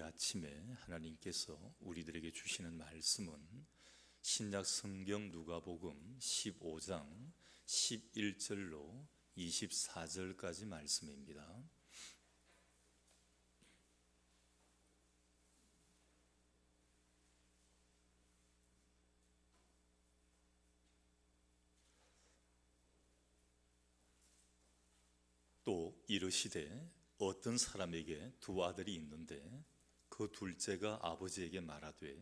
아침에 하나님께서 우리들에게 주시는 말씀은 신약 성경 누가복음 15장 11절로 24절까지 말씀입니다. 또 이르시되 어떤 사람에게 두 아들이 있는데 그 둘째가 아버지에게 말하되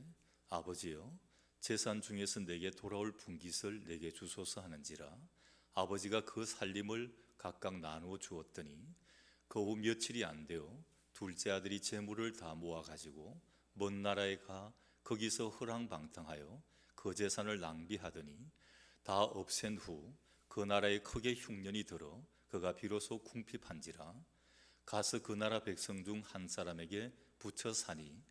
아버지여 재산 중에서 내게 돌아올 분깃을 내게 주소서 하는지라. 아버지가 그 살림을 각각 나누어 주었더니 그 후 며칠이 안 되어 둘째 아들이 재물을 다 모아 가지고 먼 나라에 가 거기서 허랑방탕하여 그 재산을 낭비하더니 다 없앤 후 그 나라에 크게 흉년이 들어 그가 비로소 궁핍한지라. 가서 그 나라 백성 중 한 사람에게 붙여 사니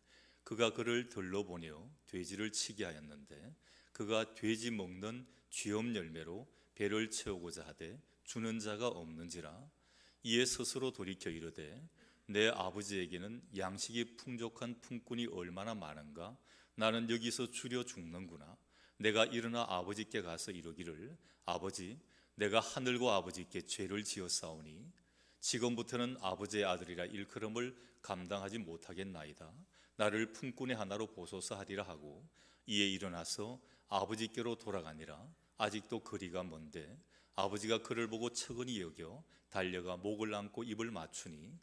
그가 그를 들러보내어 돼지를 치게 하였는데 그가 돼지 먹는 쥐엄 열매로 배를 채우고자 하되 주는 자가 없는지라. 이에 스스로 돌이켜 이르되 내 아버지에게는 양식이 풍족한 품꾼이 얼마나 많은가. 나는 여기서 줄여 죽는구나. 내가 일어나 아버지께 가서 이르기를 아버지 내가 하늘과 아버지께 죄를 지었사오니 지금부터는 아버지의 아들이라 일컬음을 감당하지 못하겠나이다. 나를 품꾼의 하나로 보소서 하리라 하고 이에 일어나서 아버지께로 돌아가니라. 아직도 거리가 먼데 아버지가 그를 보고 측은히 여겨 달려가 목을 안고 입을 맞추니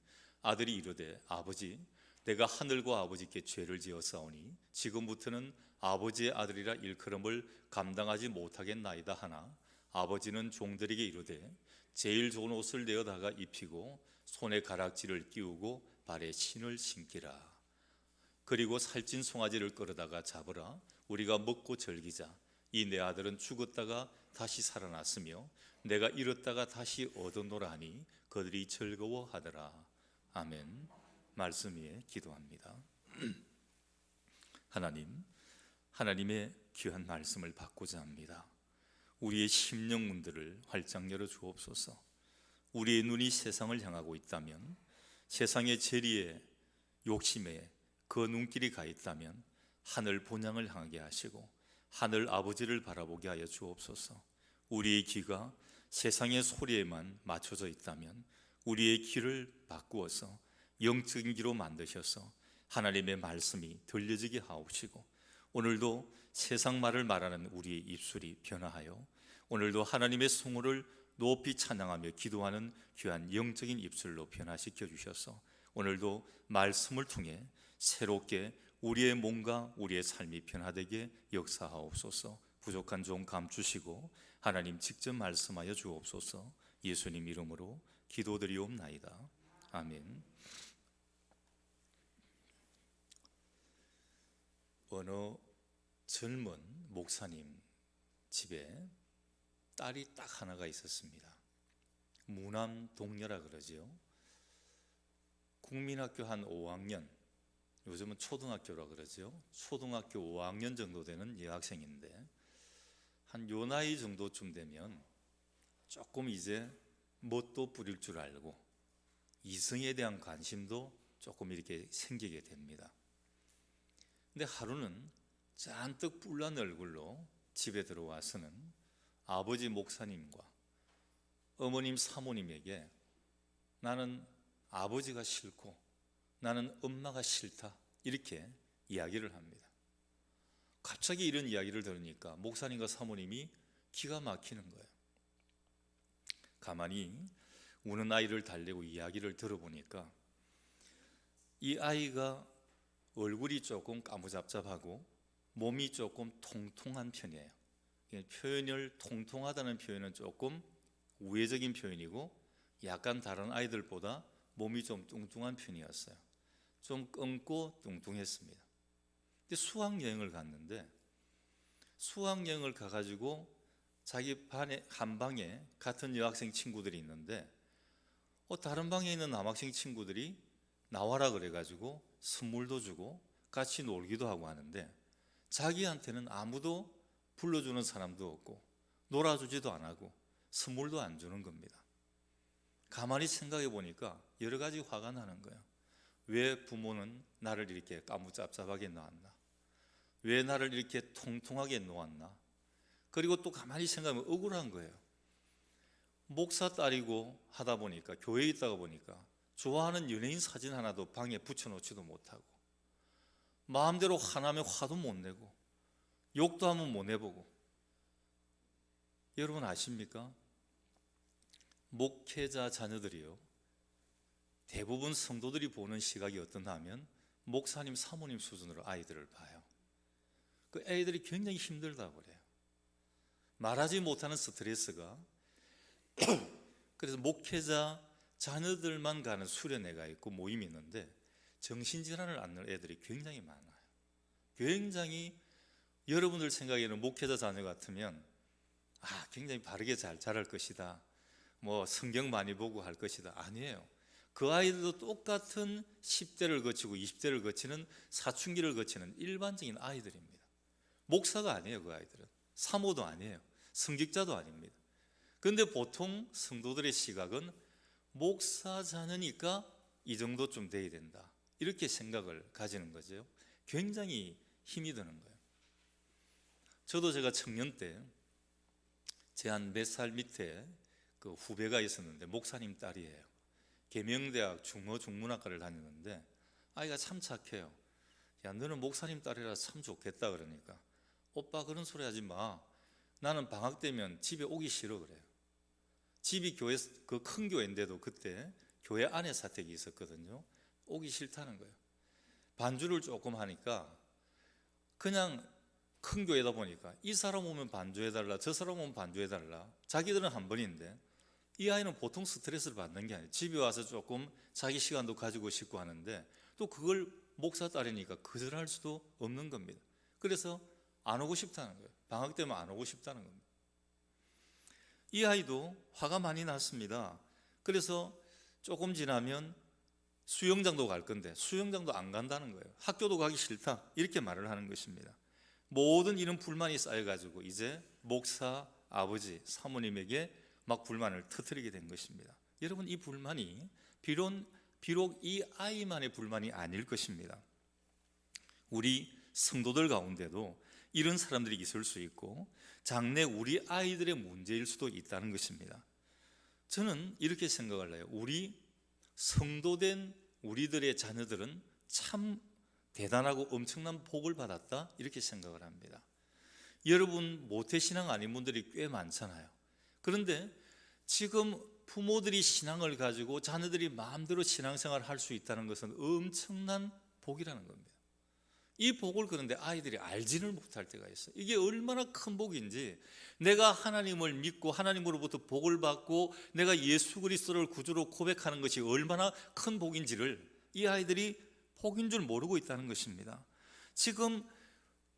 아들이 이르되 아버지 내가 하늘과 아버지께 죄를 지었사오니 지금부터는 아버지의 아들이라 일컬음을 감당하지 못하겠나이다 하나 아버지는 종들에게 이르되 제일 좋은 옷을 내어다가 입히고 손에 가락지를 끼우고 발에 신을 신기라. 그리고 살찐 송아지를 끌어다가 잡으라. 우리가 먹고 즐기자. 이 내 아들은 죽었다가 다시 살아났으며 내가 잃었다가 다시 얻어노라 하니 그들이 즐거워하더라. 아멘. 말씀 위에 기도합니다. 하나님의 귀한 말씀을 받고자 합니다. 우리의 심령문들을 활짝 열어 주옵소서. 우리의 눈이 세상을 향하고 있다면, 세상의 재리에 욕심에 그 눈길이 가 있다면 하늘 본향을 향하게 하시고 하늘 아버지를 바라보게 하여 주옵소서. 우리의 귀가 세상의 소리에만 맞춰져 있다면 우리의 귀를 바꾸어서 영적인 귀로 만드셔서 하나님의 말씀이 들려지게 하옵시고 오늘도 세상 말을 말하는 우리의 입술이 변화하여 오늘도 하나님의 성호를 높이 찬양하며 기도하는 귀한 영적인 입술로 변화시켜 주셔서 오늘도 말씀을 통해 새롭게 우리의 몸과 우리의 삶이 변화되게 역사하옵소서. 부족한 종 감추시고 하나님 직접 말씀하여 주옵소서. 예수님 이름으로 기도드리옵나이다. 아멘. 어느 젊은 목사님 집에 딸이 딱 하나가 있었습니다. 무남 동녀라 그러지요. 국민학교 한 5학년, 요즘은 초등학교라 그러죠. 초등학교 5학년 정도 되는 여학생인데 한 요 나이 정도쯤 되면 조금 이제 멋도 부릴 줄 알고 이성에 대한 관심도 조금 이렇게 생기게 됩니다. 근데 하루는 잔뜩 뿔난 얼굴로 집에 들어와서는 아버지 목사님과 어머님 사모님에게 나는 아버지가 싫고 나는 엄마가 싫다 이렇게 이야기를 합니다. 갑자기 이런 이야기를 들으니까 목사님과 사모님이 기가 막히는 거예요. 가만히 우는 아이를 달래고 이야기를 들어보니까 이 아이가 얼굴이 조금 까무잡잡하고 몸이 조금 통통한 편이에요. 표현을 통통하다는 표현은 조금 우회적인 표현이고 약간 다른 아이들보다 몸이 좀 뚱뚱한 편이었어요. 좀 검고 뚱뚱했습니다. 근데 수학여행을 갔는데 수학여행을 가가지고 자기 반에 한 방에 같은 여학생 친구들이 있는데 다른 방에 있는 남학생 친구들이 나와라 그래가지고 선물도 주고 같이 놀기도 하고 하는데 자기한테는 아무도 불러주는 사람도 없고 놀아주지도 안 하고 선물도 안 주는 겁니다. 가만히 생각해 보니까 여러 가지 화가 나는 거예요. 왜 부모는 나를 이렇게 까무잡잡하게 놓았나? 왜 나를 이렇게 통통하게 놓았나? 그리고 또 가만히 생각하면 억울한 거예요. 목사 딸이고 하다 보니까, 교회에 있다가 보니까 좋아하는 연예인 사진 하나도 방에 붙여놓지도 못하고, 마음대로 화나면 화도 못 내고, 욕도 한번 못 내보고. 여러분 아십니까? 목회자 자녀들이요, 대부분 성도들이 보는 시각이 어떠냐 하면 목사님, 사모님 수준으로 아이들을 봐요. 그 애들이 굉장히 힘들다고 그래요. 말하지 못하는 스트레스가. 그래서 목회자 자녀들만 가는 수련회가 있고 모임이 있는데 정신질환을 앓는 애들이 굉장히 많아요. 굉장히, 여러분들 생각에는 목회자 자녀 같으면 굉장히 바르게 잘 자랄 것이다, 뭐 성경 많이 보고 할 것이다. 아니에요. 그 아이들도 똑같은 10대를 거치고 20대를 거치는 사춘기를 거치는 일반적인 아이들입니다. 목사가 아니에요. 그 아이들은 사모도 아니에요. 성직자도 아닙니다. 그런데 보통 성도들의 시각은 목사 자녀니까 이 정도쯤 돼야 된다, 이렇게 생각을 가지는 거죠. 굉장히 힘이 드는 거예요. 저도 제가 청년 때 제 한 몇 살 밑에 그 후배가 있었는데 목사님 딸이에요. 계명대학 중문학과를 다녔는데 아이가 참 착해요. 야, 너는 목사님 딸이라 참 좋겠다. 그러니까 오빠 그런 소리 하지 마. 나는 방학 되면 집에 오기 싫어 그래요. 집이 교회, 그 큰 교회인데도 그때 교회 안에 사택이 있었거든요. 오기 싫다는 거예요. 반주를 조금 하니까 그냥 큰 교회다 보니까 이 사람 오면 반주해달라, 저 사람 오면 반주해달라. 자기들은 한 번인데 이 아이는 보통 스트레스를 받는 게 아니에요. 집에 와서 조금 자기 시간도 가지고 싶고 하는데 또 그걸 목사 딸이니까 거절할 수도 없는 겁니다. 그래서 안 오고 싶다는 거예요. 방학 때면 안 오고 싶다는 겁니다. 이 아이도 화가 많이 났습니다. 그래서 조금 지나면 수영장도 갈 건데 수영장도 안 간다는 거예요. 학교도 가기 싫다, 이렇게 말을 하는 것입니다. 모든 이런 불만이 쌓여가지고 이제 목사 아버지, 사모님에게 막 불만을 터뜨리게 된 것입니다. 여러분, 이 불만이 비록 이 아이만의 불만이 아닐 것입니다. 우리 성도들 가운데도 이런 사람들이 있을 수 있고 장래 우리 아이들의 문제일 수도 있다는 것입니다. 저는 이렇게 생각을 해요. 우리 성도된 우리들의 자녀들은 참 대단하고 엄청난 복을 받았다, 이렇게 생각을 합니다. 여러분 모태신앙 아닌 분들이 꽤 많잖아요. 그런데 지금 부모들이 신앙을 가지고 자녀들이 마음대로 신앙생활을 할 수 있다는 것은 엄청난 복이라는 겁니다. 이 복을 그런데 아이들이 알지를 못할 때가 있어요. 이게 얼마나 큰 복인지, 내가 하나님을 믿고 하나님으로부터 복을 받고 내가 예수 그리스도를 구주로 고백하는 것이 얼마나 큰 복인지를 이 아이들이 복인 줄 모르고 있다는 것입니다. 지금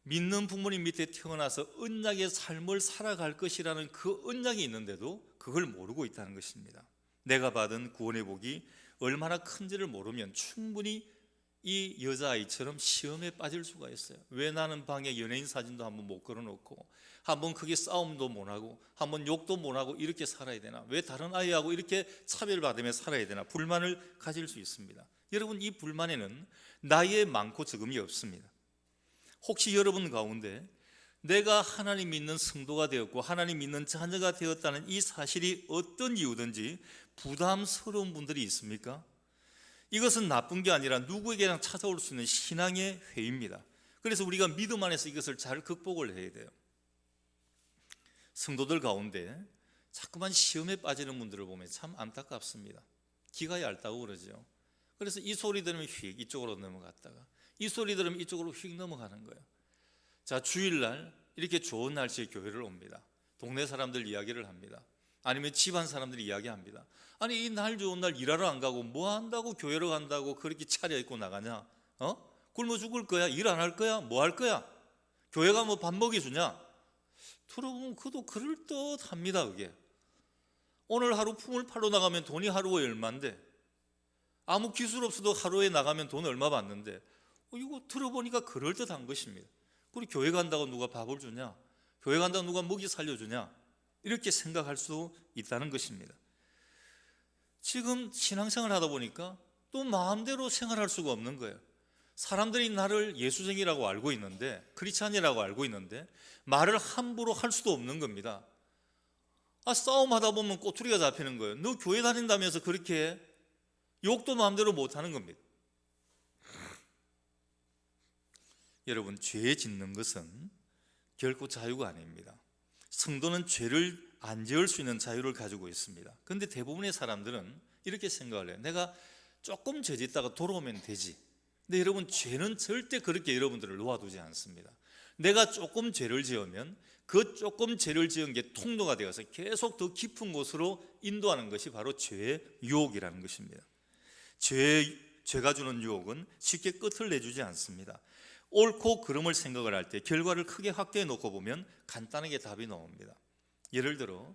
믿는 부모님 밑에 태어나서 언약의 삶을 살아갈 것이라는 그 언약이 있는데도 그걸 모르고 있다는 것입니다. 내가 받은 구원의 복이 얼마나 큰지를 모르면 충분히 이 여자아이처럼 시험에 빠질 수가 있어요. 왜 나는 방에 연예인 사진도 한번 못 걸어놓고, 한번 크게 싸움도 못하고, 한번 욕도 못하고 이렇게 살아야 되나? 왜 다른 아이하고 이렇게 차별받으며 살아야 되나? 불만을 가질 수 있습니다. 여러분, 이 불만에는 나이에 많고 적음이 없습니다. 혹시 여러분 가운데 내가 하나님 믿는 성도가 되었고 하나님 믿는 자녀가 되었다는 이 사실이 어떤 이유든지 부담스러운 분들이 있습니까? 이것은 나쁜 게 아니라 누구에게나 찾아올 수 있는 신앙의 회의입니다. 그래서 우리가 믿음 안에서 이것을 잘 극복을 해야 돼요. 성도들 가운데 자꾸만 시험에 빠지는 분들을 보면 참 안타깝습니다. 기가 얇다고 그러죠. 그래서 이 소리 들으면 휙 이쪽으로 넘어갔다가 이 소리 들으면 이쪽으로 휙 넘어가는 거예요. 자, 주일날 이렇게 좋은 날씨에 교회를 옵니다. 동네 사람들 이야기를 합니다. 아니면 집안 사람들이 이야기합니다. 아니, 이 날 좋은 날 일하러 안 가고 뭐 한다고 교회로 간다고 그렇게 차려입고 나가냐? 굶어 죽을 거야? 일 안 할 거야? 뭐 할 거야? 교회 가면 뭐 밥 먹여주냐? 들어보면 그도 그럴듯합니다. 그게 오늘 하루 품을 팔러 나가면 돈이 하루에 얼마인데, 아무 기술 없어도 하루에 나가면 돈 얼마 받는데, 이거 들어보니까 그럴듯한 것입니다. 그리고 교회 간다고 누가 밥을 주냐? 교회 간다고 누가 먹이 살려주냐? 이렇게 생각할 수 있다는 것입니다. 지금 신앙생활 하다 보니까 또 마음대로 생활할 수가 없는 거예요. 사람들이 나를 예수쟁이라고 알고 있는데, 크리스찬이라고 알고 있는데 말을 함부로 할 수도 없는 겁니다. 싸움하다 보면 꼬투리가 잡히는 거예요. 너 교회 다닌다면서 그렇게 해? 욕도 마음대로 못하는 겁니다. 여러분, 죄 짓는 것은 결코 자유가 아닙니다. 성도는 죄를 안 지을 수 있는 자유를 가지고 있습니다. 그런데 대부분의 사람들은 이렇게 생각을 해요. 내가 조금 죄 짓다가 돌아오면 되지. 근데 여러분, 죄는 절대 그렇게 여러분들을 놓아두지 않습니다. 내가 조금 죄를 지으면 그 조금 죄를 지은 게 통로가 되어서 계속 더 깊은 곳으로 인도하는 것이 바로 죄의 유혹이라는 것입니다. 죄가 주는 유혹은 쉽게 끝을 내주지 않습니다. 옳고 그름을 생각을 할 때 결과를 크게 확대해 놓고 보면 간단하게 답이 나옵니다. 예를 들어,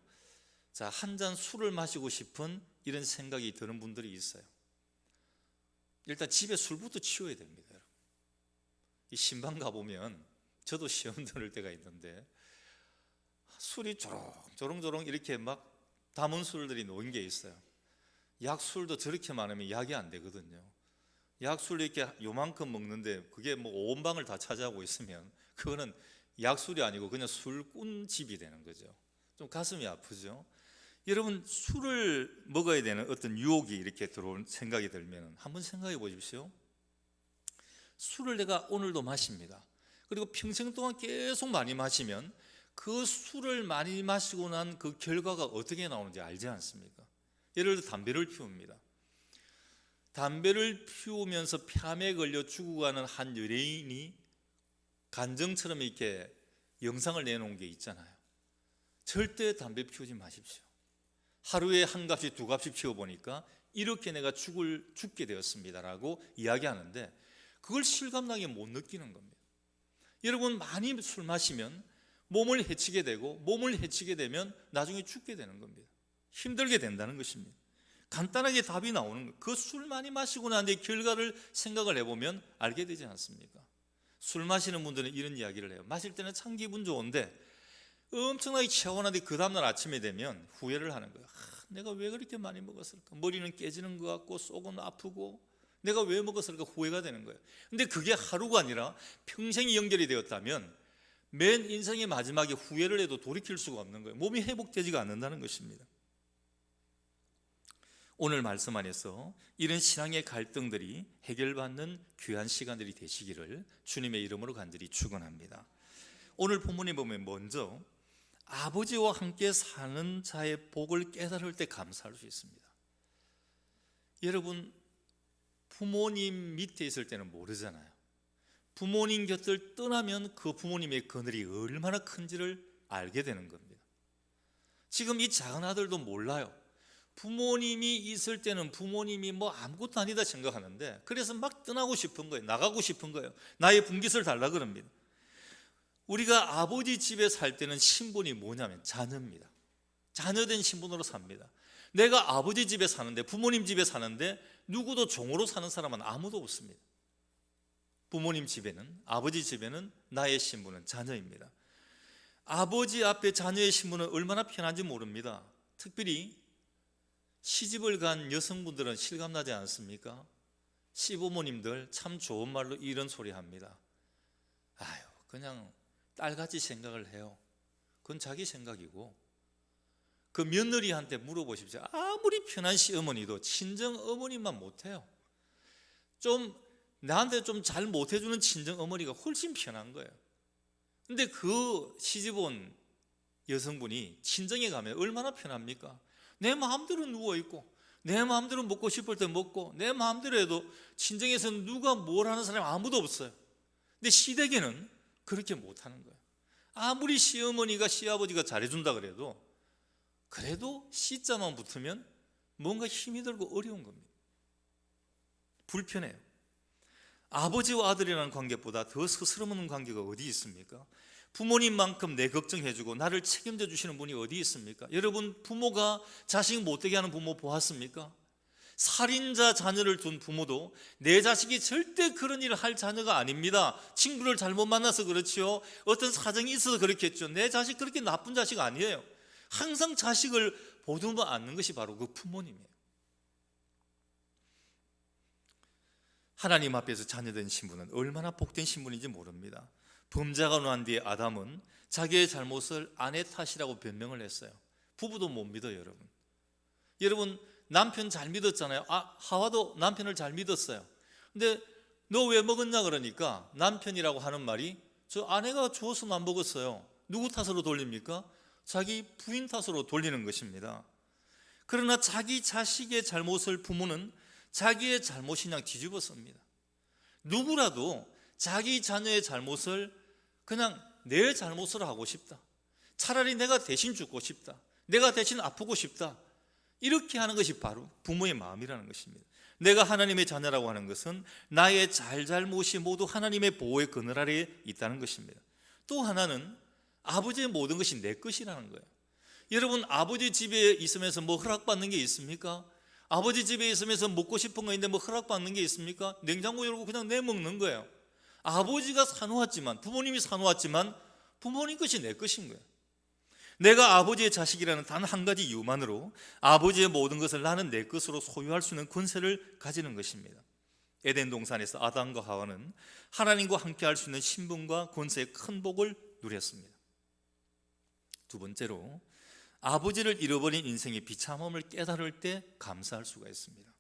한 잔 술을 마시고 싶은 이런 생각이 드는 분들이 있어요. 일단 집에 술부터 치워야 됩니다. 이 신방 가보면 저도 시험 들을 때가 있는데 술이 조롱조롱 이렇게 막 담은 술들이 놓인 게 있어요. 약술도 저렇게 많으면 약이 안 되거든요. 약술 이렇게 요만큼 먹는데 그게 뭐 온 방을 다 차지하고 있으면 그거는 약술이 아니고 그냥 술꾼집이 되는 거죠. 좀 가슴이 아프죠. 여러분, 술을 먹어야 되는 어떤 유혹이 이렇게 들어온 생각이 들면 한번 생각해 보십시오. 술을 내가 오늘도 마십니다. 그리고 평생 동안 계속 많이 마시면 그 술을 많이 마시고 난 그 결과가 어떻게 나오는지 알지 않습니까? 예를 들어 담배를 피웁니다. 담배를 피우면서 폐암에 걸려 죽어가는 한 연예인이 간정처럼 이렇게 영상을 내놓은 게 있잖아요. 절대 담배 피우지 마십시오. 하루에 한 갑씩 두 갑씩 피워보니까 이렇게 내가 죽게 되었습니다라고 이야기하는데 그걸 실감나게 못 느끼는 겁니다. 여러분, 많이 술 마시면 몸을 해치게 되고 몸을 해치게 되면 나중에 죽게 되는 겁니다. 힘들게 된다는 것입니다. 간단하게 답이 나오는 거예요. 그 술 많이 마시고 난 뒤에 결과를 생각을 해보면 알게 되지 않습니까? 술 마시는 분들은 이런 이야기를 해요. 마실 때는 참 기분 좋은데 엄청나게 체하는데 그 다음날 아침에 되면 후회를 하는 거예요. 내가 왜 그렇게 많이 먹었을까? 머리는 깨지는 것 같고 속은 아프고 내가 왜 먹었을까? 후회가 되는 거예요. 근데 그게 하루가 아니라 평생이 연결이 되었다면 맨 인생의 마지막에 후회를 해도 돌이킬 수가 없는 거예요. 몸이 회복되지가 않는다는 것입니다. 오늘 말씀 안에서 이런 신앙의 갈등들이 해결받는 귀한 시간들이 되시기를 주님의 이름으로 간절히 축원합니다. 오늘 본문에 보면 먼저 아버지와 함께 사는 자의 복을 깨달을 때 감사할 수 있습니다. 여러분, 부모님 밑에 있을 때는 모르잖아요. 부모님 곁을 떠나면 그 부모님의 그늘이 얼마나 큰지를 알게 되는 겁니다. 지금 이 작은 아들도 몰라요. 부모님이 있을 때는 부모님이 뭐 아무것도 아니다 생각하는데 그래서 막 떠나고 싶은 거예요. 나가고 싶은 거예요. 나의 분깃을 달라 그럽니다. 우리가 아버지 집에 살 때는 신분이 뭐냐면 자녀입니다. 자녀된 신분으로 삽니다. 내가 아버지 집에 사는데, 부모님 집에 사는데 누구도 종으로 사는 사람은 아무도 없습니다. 부모님 집에는, 아버지 집에는 나의 신분은 자녀입니다. 아버지 앞에 자녀의 신분은 얼마나 편한지 모릅니다. 특별히 시집을 간 여성분들은 실감나지 않습니까? 시부모님들 참 좋은 말로 이런 소리 합니다. 아유, 그냥 딸같이 생각을 해요. 그건 자기 생각이고, 그 며느리한테 물어보십시오. 아무리 편한 시어머니도 친정 어머니만 못해요. 나한테 좀 잘 못해주는 친정 어머니가 훨씬 편한 거예요. 근데 그 시집온 여성분이 친정에 가면 얼마나 편합니까? 내 마음대로 누워있고 내 마음대로 먹고 싶을 때 먹고 내 마음대로 해도 친정에서 누가 뭘 하는 사람이 아무도 없어요. 근데 시댁에는 그렇게 못하는 거예요. 아무리 시어머니가 시아버지가 잘해준다 그래도 시자만 붙으면 뭔가 힘이 들고 어려운 겁니다. 불편해요. 아버지와 아들이라는 관계보다 더 스스럼없는 관계가 어디 있습니까? 부모님만큼 내 걱정해주고 나를 책임져 주시는 분이 어디 있습니까? 여러분, 부모가 자식 못되게 하는 부모 보았습니까? 살인자 자녀를 둔 부모도 내 자식이 절대 그런 일을 할 자녀가 아닙니다. 친구를 잘못 만나서 그렇지요. 어떤 사정이 있어서 그렇겠죠. 내 자식 그렇게 나쁜 자식 아니에요. 항상 자식을 보듬어 안는 것이 바로 그 부모님이에요. 하나님 앞에서 자녀된 신분은 얼마나 복된 신분인지 모릅니다. 범죄가 논한 뒤에 아담은 자기의 잘못을 아내 탓이라고 변명을 했어요. 부부도 못 믿어요, 여러분. 여러분, 남편 잘 믿었잖아요. 하와도 남편을 잘 믿었어요. 근데 너 왜 먹었냐 그러니까 남편이라고 하는 말이 저 아내가 줘서 안 먹었어요. 누구 탓으로 돌립니까? 자기 부인 탓으로 돌리는 것입니다. 그러나 자기 자식의 잘못을 부모는 자기의 잘못이 그냥 뒤집어 씁니다. 누구라도 자기 자녀의 잘못을 그냥 내 잘못으로 하고 싶다. 차라리 내가 대신 죽고 싶다. 내가 대신 아프고 싶다. 이렇게 하는 것이 바로 부모의 마음이라는 것입니다. 내가 하나님의 자녀라고 하는 것은 나의 잘잘못이 모두 하나님의 보호의 그늘 아래에 있다는 것입니다. 또 하나는 아버지의 모든 것이 내 것이라는 거예요. 여러분, 아버지 집에 있으면서 뭐 허락받는 게 있습니까? 아버지 집에 있으면서 먹고 싶은 거 있는데 뭐 허락받는 게 있습니까? 냉장고 열고 그냥 내먹는 거예요. 아버지가 사놓았지만, 부모님이 사놓았지만 부모님 것이 내 것인 거예요. 내가 아버지의 자식이라는 단 한 가지 이유만으로 아버지의 모든 것을 나는 내 것으로 소유할 수 있는 권세를 가지는 것입니다. 에덴 동산에서 아담과 하와는 하나님과 함께 할 수 있는 신분과 권세의 큰 복을 누렸습니다. 두 번째로, 아버지를 잃어버린 인생의 비참함을 깨달을 때 감사할 수가 있습니다.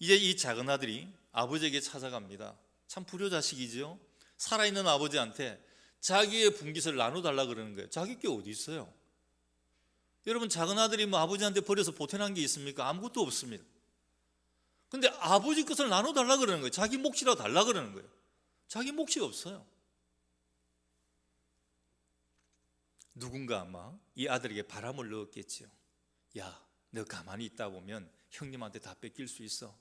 이제 이 작은 아들이 아버지에게 찾아갑니다. 참 불효자식이죠. 살아있는 아버지한테 자기의 분깃을 나눠달라 그러는 거예요. 자기 게 어디 있어요? 여러분, 작은 아들이 뭐 아버지한테 버려서 보태난 게 있습니까? 아무것도 없습니다. 근데 아버지 것을 나눠달라 그러는 거예요. 자기 몫이라도 달라 그러는 거예요. 자기 몫이 없어요. 누군가 아마 이 아들에게 바람을 넣었겠지요. 야, 너 가만히 있다 보면 형님한테 다 뺏길 수 있어.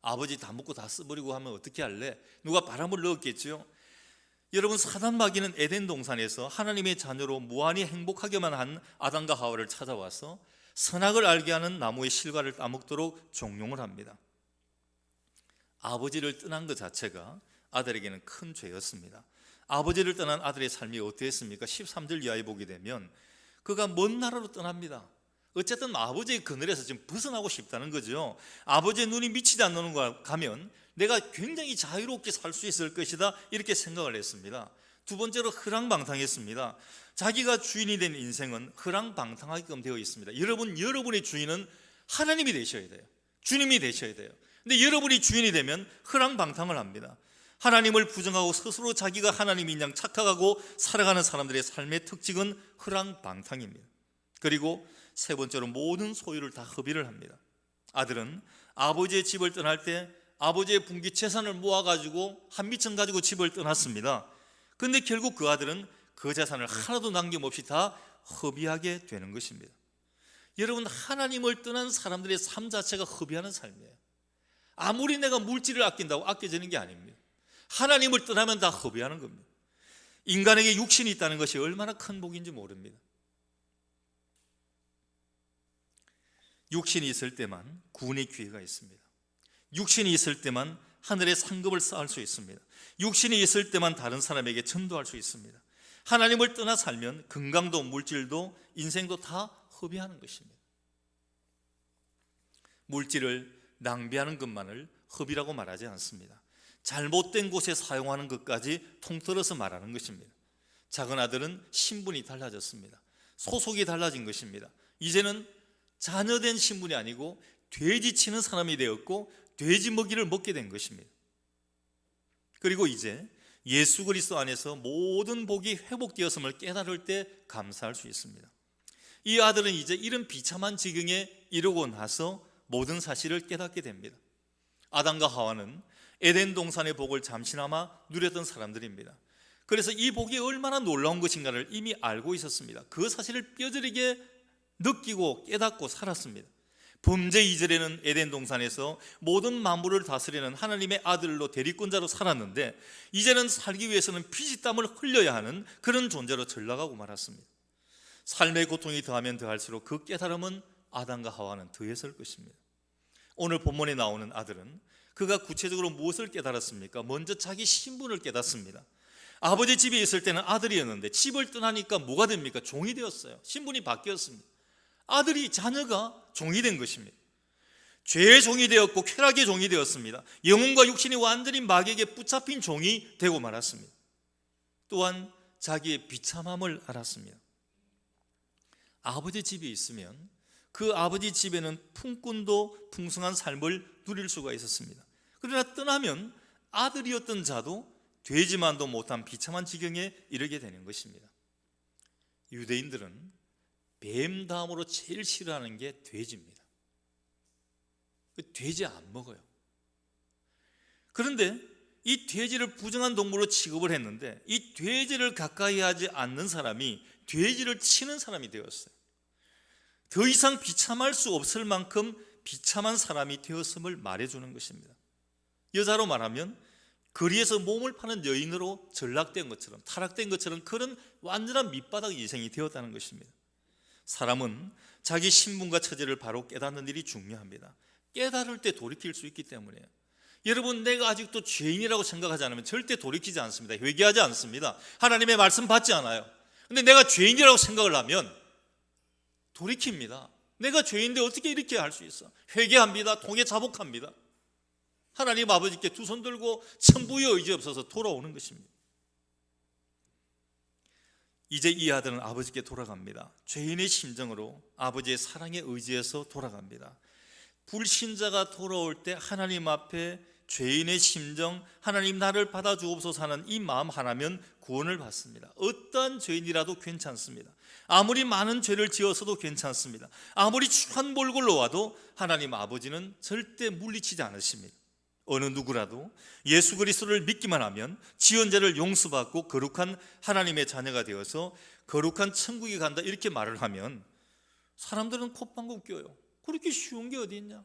아버지 다 먹고 다 써버리고 하면 어떻게 할래? 누가 바람을 넣었겠죠. 여러분, 사단 마귀는 에덴 동산에서 하나님의 자녀로 무한히 행복하게만 한 아담과 하와를 찾아와서 선악을 알게 하는 나무의 실과를 따먹도록 종용을 합니다. 아버지를 떠난 것 자체가 아들에게는 큰 죄였습니다. 아버지를 떠난 아들의 삶이 어땠습니까? 13절 이하에 보게 되면 그가 먼 나라로 떠납니다. 어쨌든 아버지의 그늘에서 지금 벗어나고 싶다는 거죠. 아버지의 눈이 미치지 않는 곳 가면 내가 굉장히 자유롭게 살 수 있을 것이다, 이렇게 생각을 했습니다. 두 번째로, 허랑방탕했습니다. 자기가 주인이 된 인생은 허랑방탕하게끔 되어 있습니다. 여러분의 주인은 하나님이 되셔야 돼요. 주님이 되셔야 돼요. 근데 여러분이 주인이 되면 허랑방탕을 합니다. 하나님을 부정하고 스스로 자기가 하나님인 양 착각하고 살아가는 사람들의 삶의 특징은 허랑방탕입니다. 그리고 세 번째로, 모든 소유를 다 허비를 합니다. 아들은 아버지의 집을 떠날 때 아버지의 분기 재산을 모아가지고 한 미천 가지고 집을 떠났습니다. 그런데 결국 그 아들은 그 재산을 하나도 남김없이 다 허비하게 되는 것입니다. 여러분, 하나님을 떠난 사람들의 삶 자체가 허비하는 삶이에요. 아무리 내가 물질을 아낀다고 아껴지는 게 아닙니다. 하나님을 떠나면 다 허비하는 겁니다. 인간에게 육신이 있다는 것이 얼마나 큰 복인지 모릅니다. 육신이 있을 때만 구원의 기회가 있습니다. 육신이 있을 때만 하늘의 상급을 쌓을 수 있습니다. 육신이 있을 때만 다른 사람에게 전도할 수 있습니다. 하나님을 떠나 살면 건강도 물질도 인생도 다 허비하는 것입니다. 물질을 낭비하는 것만을 허비라고 말하지 않습니다. 잘못된 곳에 사용하는 것까지 통틀어서 말하는 것입니다. 작은 아들은 신분이 달라졌습니다. 소속이 달라진 것입니다. 이제는 자녀된 신분이 아니고 돼지 치는 사람이 되었고 돼지 먹이를 먹게 된 것입니다. 그리고 이제 예수 그리스도 안에서 모든 복이 회복되었음을 깨달을 때 감사할 수 있습니다. 이 아들은 이제 이런 비참한 지경에 이르고 나서 모든 사실을 깨닫게 됩니다. 아담과 하와는 에덴 동산의 복을 잠시나마 누렸던 사람들입니다. 그래서 이 복이 얼마나 놀라운 것인가를 이미 알고 있었습니다. 그 사실을 뼈저리게 느끼고 깨닫고 살았습니다. 범죄 이전에는 에덴 동산에서 모든 만물을 다스리는 하나님의 아들로 대리권자로 살았는데 이제는 살기 위해서는 피지땀을 흘려야 하는 그런 존재로 전락하고 말았습니다. 삶의 고통이 더하면 더할수록 그 깨달음은 아담과 하와는 더했을 것입니다. 오늘 본문에 나오는 아들은 그가 구체적으로 무엇을 깨달았습니까? 먼저 자기 신분을 깨닫습니다. 아버지 집에 있을 때는 아들이었는데 집을 떠나니까 뭐가 됩니까? 종이 되었어요. 신분이 바뀌었습니다. 아들이, 자녀가 종이 된 것입니다. 죄의 종이 되었고 쾌락의 종이 되었습니다. 영혼과 육신이 완전히 마귀에게 붙잡힌 종이 되고 말았습니다. 또한 자기의 비참함을 알았습니다. 아버지 집에 있으면 그 아버지 집에는 품꾼도 풍성한 삶을 누릴 수가 있었습니다. 그러나 떠나면 아들이었던 자도 되지만도 못한 비참한 지경에 이르게 되는 것입니다. 유대인들은 뱀 다음으로 제일 싫어하는 게 돼지입니다. 돼지 안 먹어요. 그런데 이 돼지를 부정한 동물로 취급을 했는데 이 돼지를 가까이 하지 않는 사람이 돼지를 치는 사람이 되었어요. 더 이상 비참할 수 없을 만큼 비참한 사람이 되었음을 말해주는 것입니다. 여자로 말하면 거리에서 몸을 파는 여인으로 전락된 것처럼, 타락된 것처럼 그런 완전한 밑바닥 인생이 되었다는 것입니다. 사람은 자기 신분과 처지를 바로 깨닫는 일이 중요합니다. 깨달을 때 돌이킬 수 있기 때문이에요. 여러분, 내가 아직도 죄인이라고 생각하지 않으면 절대 돌이키지 않습니다. 회개하지 않습니다. 하나님의 말씀 받지 않아요. 근데 내가 죄인이라고 생각을 하면 돌이킵니다. 내가 죄인인데 어떻게 이렇게 할 수 있어? 회개합니다. 통해 자복합니다. 하나님 아버지께 두 손 들고 천부의 의지 없어서 돌아오는 것입니다. 이제 이 아들은 아버지께 돌아갑니다. 죄인의 심정으로 아버지의 사랑에 의지해서 돌아갑니다. 불신자가 돌아올 때 하나님 앞에 죄인의 심정, 하나님 나를 받아주옵소서 하는 이 마음 하나면 구원을 받습니다. 어떠한 죄인이라도 괜찮습니다. 아무리 많은 죄를 지어서도 괜찮습니다. 아무리 추한 몰골로 와도 하나님 아버지는 절대 물리치지 않으십니다. 어느 누구라도 예수 그리스도를 믿기만 하면 지은 죄를 용서받고 거룩한 하나님의 자녀가 되어서 거룩한 천국에 간다 이렇게 말을 하면 사람들은 콧방귀 껴요. 그렇게 쉬운 게 어디 있냐?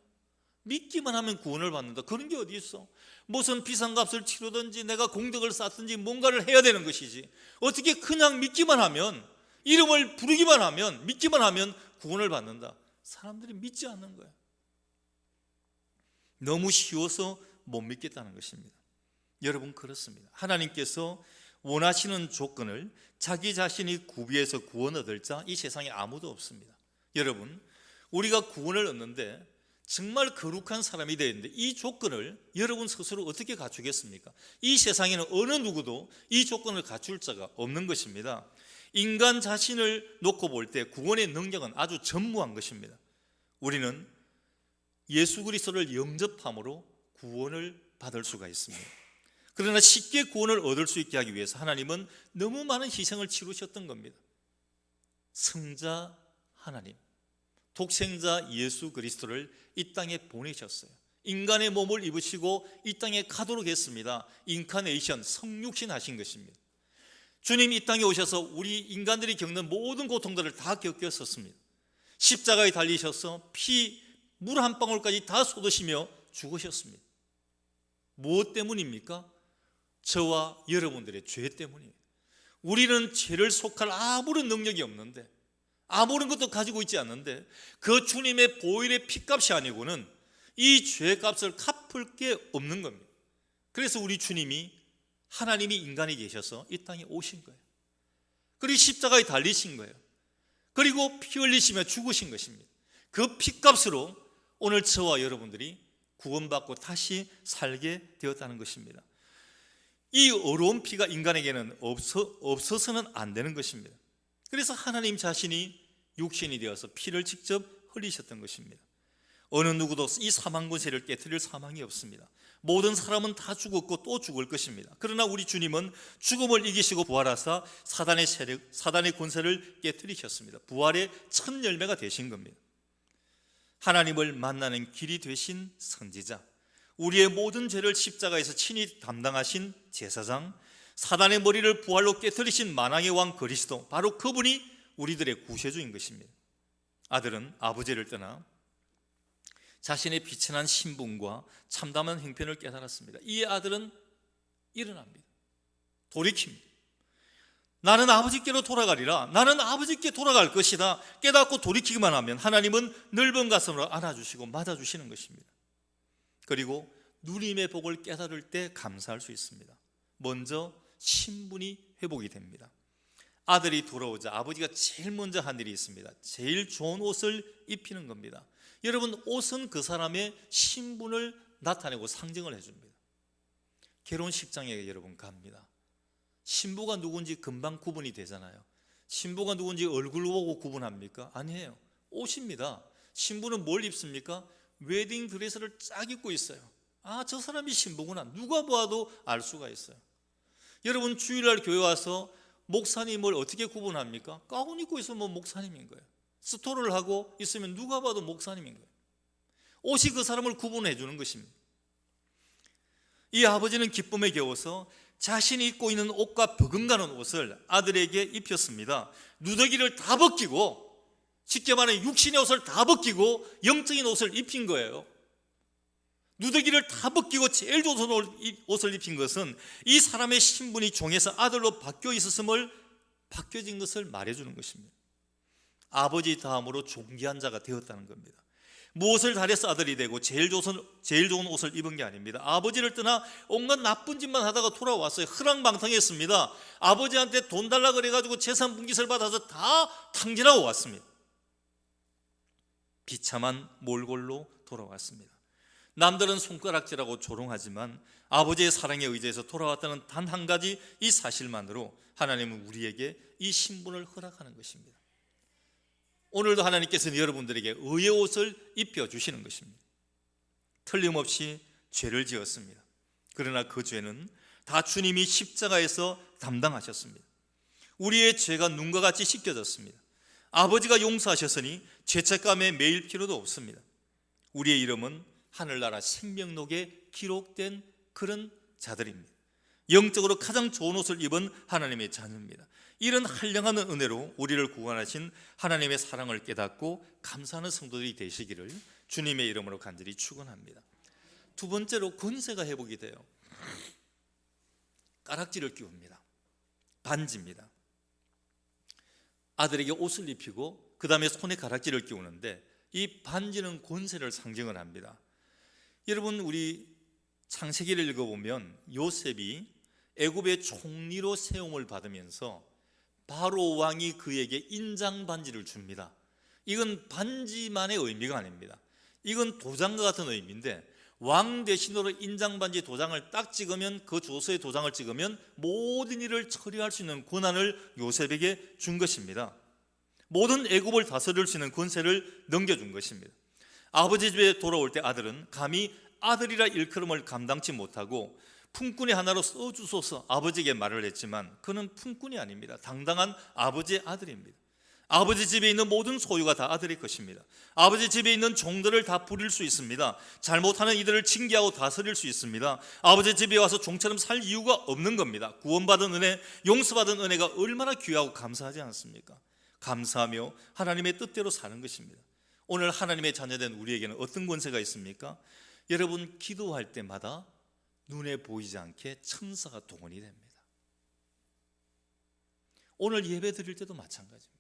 믿기만 하면 구원을 받는다. 그런 게 어디 있어? 무슨 비상값을 치르든지 내가 공덕을 쌓든지 뭔가를 해야 되는 것이지. 어떻게 그냥 믿기만 하면, 이름을 부르기만 하면, 믿기만 하면 구원을 받는다. 사람들이 믿지 않는 거예요. 너무 쉬워서 못 믿겠다는 것입니다. 여러분, 그렇습니다. 하나님께서 원하시는 조건을 자기 자신이 구비해서 구원 얻을 자 이 세상에 아무도 없습니다. 여러분, 우리가 구원을 얻는데 정말 거룩한 사람이 되야 되는데 이 조건을 여러분 스스로 어떻게 갖추겠습니까? 이 세상에는 어느 누구도 이 조건을 갖출 자가 없는 것입니다. 인간 자신을 놓고 볼 때 구원의 능력은 아주 전무한 것입니다. 우리는 예수 그리스도를 영접함으로 구원을 받을 수가 있습니다. 그러나 쉽게 구원을 얻을 수 있게 하기 위해서 하나님은 너무 많은 희생을 치르셨던 겁니다. 성자 하나님, 독생자 예수 그리스도를 이 땅에 보내셨어요. 인간의 몸을 입으시고 이 땅에 가도록 했습니다. 인카네이션, 성육신 하신 것입니다. 주님이 이 땅에 오셔서 우리 인간들이 겪는 모든 고통들을 다 겪었었습니다. 십자가에 달리셔서 피, 물 한 방울까지 다 쏟으시며 죽으셨습니다. 무엇 때문입니까? 저와 여러분들의 죄 때문이에요. 우리는 죄를 속할 아무런 능력이 없는데, 아무런 것도 가지고 있지 않는데 그 주님의 보혈의 피값이 아니고는 이 죄값을 갚을 게 없는 겁니다. 그래서 우리 주님이, 하나님이 인간이 계셔서 이 땅에 오신 거예요. 그리고 십자가에 달리신 거예요. 그리고 피 흘리시며 죽으신 것입니다. 그 피값으로 오늘 저와 여러분들이 구원받고 다시 살게 되었다는 것입니다. 이 어려운 피가 인간에게는 없어서는 안 되는 것입니다. 그래서 하나님 자신이 육신이 되어서 피를 직접 흘리셨던 것입니다. 어느 누구도 이 사망 권세를 깨트릴 사망이 없습니다. 모든 사람은 다 죽었고 또 죽을 것입니다. 그러나 우리 주님은 죽음을 이기시고 부활하사 사단의 세력, 사단의 권세를 깨트리셨습니다. 부활의 첫 열매가 되신 겁니다. 하나님을 만나는 길이 되신 선지자, 우리의 모든 죄를 십자가에서 친히 담당하신 제사장, 사단의 머리를 부활로 깨트리신 만왕의 왕 그리스도, 바로 그분이 우리들의 구세주인 것입니다. 아들은 아버지를 떠나 자신의 비천한 신분과 참담한 형편을 깨달았습니다. 이 아들은 일어납니다. 돌이킵니다. 나는 아버지께로 돌아가리라. 나는 아버지께 돌아갈 것이다. 깨닫고 돌이키기만 하면 하나님은 넓은 가슴으로 안아주시고 맞아주시는 것입니다. 그리고 누림의 복을 깨달을 때 감사할 수 있습니다. 먼저 신분이 회복이 됩니다. 아들이 돌아오자 아버지가 제일 먼저 한 일이 있습니다. 제일 좋은 옷을 입히는 겁니다. 여러분, 옷은 그 사람의 신분을 나타내고 상징을 해줍니다. 결혼식장에 여러분 갑니다. 신부가 누군지 금방 구분이 되잖아요. 신부가 누군지 얼굴 보고 구분합니까? 아니에요. 옷입니다. 신부는 뭘 입습니까? 웨딩 드레스를 쫙 입고 있어요. 아, 저 사람이 신부구나. 누가 봐도 알 수가 있어요. 여러분, 주일날 교회 와서 목사님을 어떻게 구분합니까? 가운 입고 있으면 목사님인 거예요. 스토를 하고 있으면 누가 봐도 목사님인 거예요. 옷이 그 사람을 구분해 주는 것입니다. 이 아버지는 기쁨에 겨워서 자신이 입고 있는 옷과 버금가는 옷을 아들에게 입혔습니다. 누더기를 다 벗기고, 쉽게 말해 육신의 옷을 다 벗기고 영적인 옷을 입힌 거예요. 누더기를 다 벗기고 제일 좋은 옷을 입힌 것은 이 사람의 신분이 종에서 아들로 바뀌어진 것을 말해주는 것입니다. 아버지 다음으로 존귀한 자가 되었다는 겁니다. 무엇을 잘해서 아들이 되고 제일 좋은 옷을 입은 게 아닙니다. 아버지를 떠나 온갖 나쁜 짓만 하다가 돌아왔어요. 허랑방탕했습니다. 아버지한테 돈 달라 그래가지고 재산 분깃을 받아서 다 탕진하고 왔습니다. 비참한 몰골로 돌아왔습니다. 남들은 손가락질하고 조롱하지만 아버지의 사랑에 의지해서 돌아왔다는 단 한 가지 이 사실만으로 하나님은 우리에게 이 신분을 허락하는 것입니다. 오늘도 하나님께서는 여러분들에게 의의 옷을 입혀주시는 것입니다. 틀림없이 죄를 지었습니다. 그러나 그 죄는 다 주님이 십자가에서 담당하셨습니다. 우리의 죄가 눈과 같이 씻겨졌습니다. 아버지가 용서하셨으니 죄책감에 매일 필요도 없습니다. 우리의 이름은 하늘나라 생명록에 기록된 그런 자들입니다. 영적으로 가장 좋은 옷을 입은 하나님의 자녀입니다. 이런 한량한 은혜로 우리를 구원하신 하나님의 사랑을 깨닫고 감사하는 성도들이 되시기를 주님의 이름으로 간절히 축원합니다. 두 번째로 권세가 회복이 돼요. 가락지를 끼웁니다. 반지입니다. 아들에게 옷을 입히고 그 다음에 손에 가락지를 끼우는데 이 반지는 권세를 상징을 합니다. 여러분, 우리 창세기를 읽어보면 요셉이 애굽의 총리로 세움을 받으면서 바로 왕이 그에게 인장 반지를 줍니다. 이건 반지만의 의미가 아닙니다. 이건 도장과 같은 의미인데, 왕 대신으로 인장 반지 도장을 딱 찍으면, 그 조서의 도장을 찍으면 모든 일을 처리할 수 있는 권한을 요셉에게 준 것입니다. 모든 애굽을 다스릴 수 있는 권세를 넘겨준 것입니다. 아버지 집에 돌아올 때 아들은 감히 아들이라 일컬음을 감당치 못하고 품꾼이 하나로 써주소서 아버지에게 말을 했지만 그는 품꾼이 아닙니다. 당당한 아버지의 아들입니다. 아버지 집에 있는 모든 소유가 다 아들의 것입니다. 아버지 집에 있는 종들을 다 부릴 수 있습니다. 잘못하는 이들을 징계하고 다스릴 수 있습니다. 아버지 집에 와서 종처럼 살 이유가 없는 겁니다. 구원받은 은혜, 용서받은 은혜가 얼마나 귀하고 감사하지 않습니까? 감사하며 하나님의 뜻대로 사는 것입니다. 오늘 하나님의 자녀된 우리에게는 어떤 권세가 있습니까? 여러분, 기도할 때마다 눈에 보이지 않게 천사가 동원이 됩니다. 오늘 예배 드릴 때도 마찬가지입니다.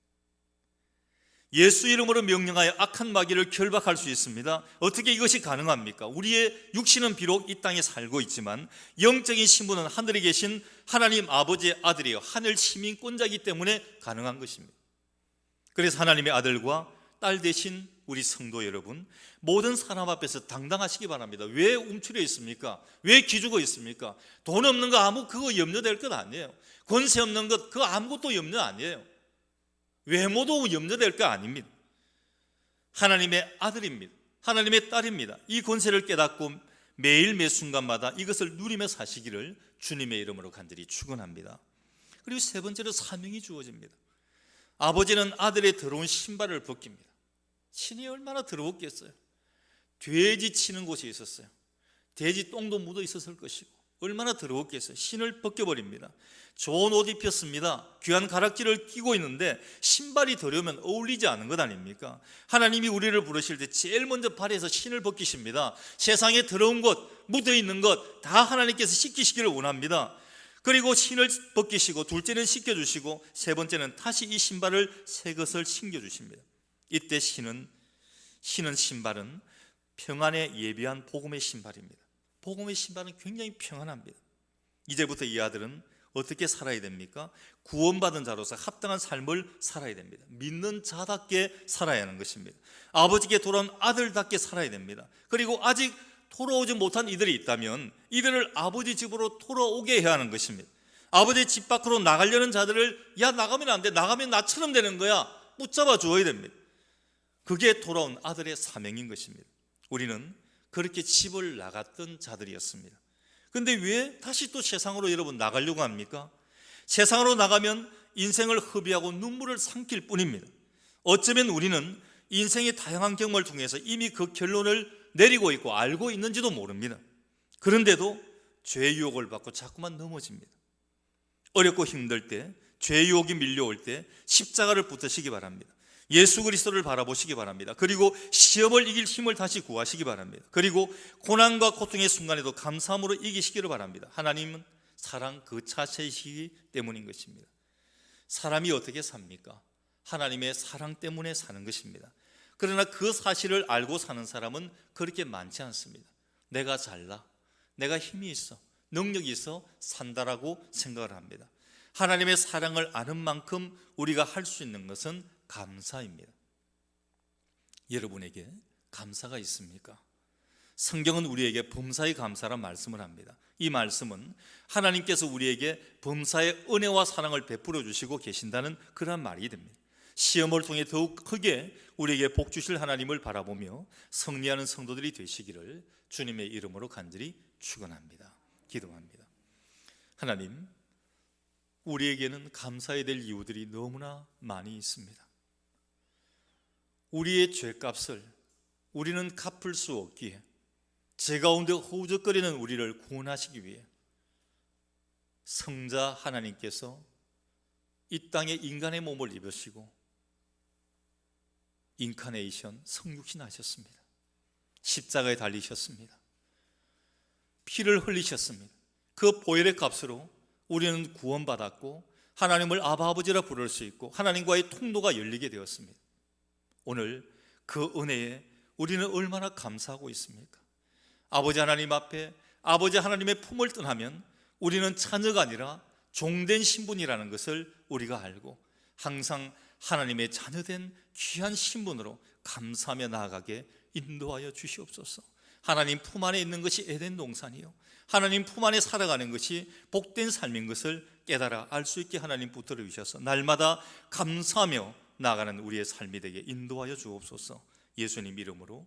예수 이름으로 명령하여 악한 마귀를 결박할 수 있습니다. 어떻게 이것이 가능합니까? 우리의 육신은 비록 이 땅에 살고 있지만 영적인 신분은 하늘에 계신 하나님 아버지의 아들이요 하늘 시민권자이기 때문에 가능한 것입니다. 그래서 하나님의 아들과 딸 되신 우리 성도 여러분, 모든 사람 앞에서 당당하시기 바랍니다. 왜 움츠려 있습니까? 왜 기죽어 있습니까? 돈 없는 거 그거 염려될 것 아니에요. 권세 없는 것 그거 아무것도 염려 아니에요. 외모도 염려될 거 아닙니다. 하나님의 아들입니다. 하나님의 딸입니다. 이 권세를 깨닫고 매일 매 순간마다 이것을 누리며 사시기를 주님의 이름으로 간절히 축원합니다. 그리고 세 번째로 사명이 주어집니다. 아버지는 아들의 더러운 신발을 벗깁니다. 신이 얼마나 더러웠겠어요. 돼지 치는 곳이 있었어요. 돼지 똥도 묻어 있었을 것이고 얼마나 더러웠겠어요. 신을 벗겨버립니다. 좋은 옷 입혔습니다. 귀한 가락지를 끼고 있는데 신발이 더러우면 어울리지 않은 것 아닙니까? 하나님이 우리를 부르실 때 제일 먼저 발에서 신을 벗기십니다. 세상에 더러운 것, 묻어있는 것 다 하나님께서 씻기시기를 원합니다. 그리고 신을 벗기시고 둘째는 씻겨주시고 세 번째는 다시 이 신발을 새 것을 신겨주십니다. 이때 신은 신발은 평안에 예비한 복음의 신발입니다. 복음의 신발은 굉장히 평안합니다. 이제부터 이 아들은 어떻게 살아야 됩니까? 구원받은 자로서 합당한 삶을 살아야 됩니다. 믿는 자답게 살아야 하는 것입니다. 아버지께 돌아온 아들답게 살아야 됩니다. 그리고 아직 돌아오지 못한 이들이 있다면 이들을 아버지 집으로 돌아오게 해야 하는 것입니다. 아버지 집 밖으로 나가려는 자들을 야 나가면 안 돼, 나가면 나처럼 되는 거야, 붙잡아 주어야 됩니다. 그게 돌아온 아들의 사명인 것입니다. 우리는 그렇게 집을 나갔던 자들이었습니다. 근데 왜 다시 또 세상으로 여러분 나가려고 합니까? 세상으로 나가면 인생을 허비하고 눈물을 삼킬 뿐입니다. 어쩌면 우리는 인생의 다양한 경험을 통해서 이미 그 결론을 내리고 있고 알고 있는지도 모릅니다. 그런데도 죄의 유혹을 받고 자꾸만 넘어집니다. 어렵고 힘들 때, 죄의 유혹이 밀려올 때 십자가를 붙드시기 바랍니다. 예수 그리스도를 바라보시기 바랍니다. 그리고 시험을 이길 힘을 다시 구하시기 바랍니다. 그리고 고난과 고통의 순간에도 감사함으로 이기시기를 바랍니다. 하나님은 사랑 그 자체이시기 때문인 것입니다. 사람이 어떻게 삽니까? 하나님의 사랑 때문에 사는 것입니다. 그러나 그 사실을 알고 사는 사람은 그렇게 많지 않습니다. 내가 잘나, 내가 힘이 있어, 능력이 있어 산다라고 생각을 합니다. 하나님의 사랑을 아는 만큼 우리가 할 수 있는 것은 감사입니다. 여러분에게 감사가 있습니까? 성경은 우리에게 범사의 감사란 말씀을 합니다. 이 말씀은 하나님께서 우리에게 범사의 은혜와 사랑을 베풀어 주시고 계신다는 그런 말이 됩니다. 시험을 통해 더욱 크게 우리에게 복 주실 하나님을 바라보며 승리하는 성도들이 되시기를 주님의 이름으로 간절히 축원합니다. 기도합니다. 하나님, 우리에게는 감사해야 될 이유들이 너무나 많이 있습니다. 우리의 죄값을 우리는 갚을 수 없기에 죄 가운데 허우적거리는 우리를 구원하시기 위해 성자 하나님께서 이 땅에 인간의 몸을 입으시고 인카네이션, 성육신 하셨습니다. 십자가에 달리셨습니다. 피를 흘리셨습니다. 그 보혈의 값으로 우리는 구원받았고 하나님을 아바 아버지라 부를 수 있고 하나님과의 통로가 열리게 되었습니다. 오늘 그 은혜에 우리는 얼마나 감사하고 있습니까? 아버지 하나님 앞에 아버지 하나님의 품을 떠나면 우리는 자녀가 아니라 종된 신분이라는 것을 우리가 알고 항상 하나님의 자녀된 귀한 신분으로 감사하며 나아가게 인도하여 주시옵소서. 하나님 품 안에 있는 것이 에덴 동산이요, 하나님 품 안에 살아가는 것이 복된 삶인 것을 깨달아 알 수 있게 하나님 붙들어 주셔서 날마다 감사하며 나아가는 우리의 삶이 되게 인도하여 주옵소서. 예수님 이름으로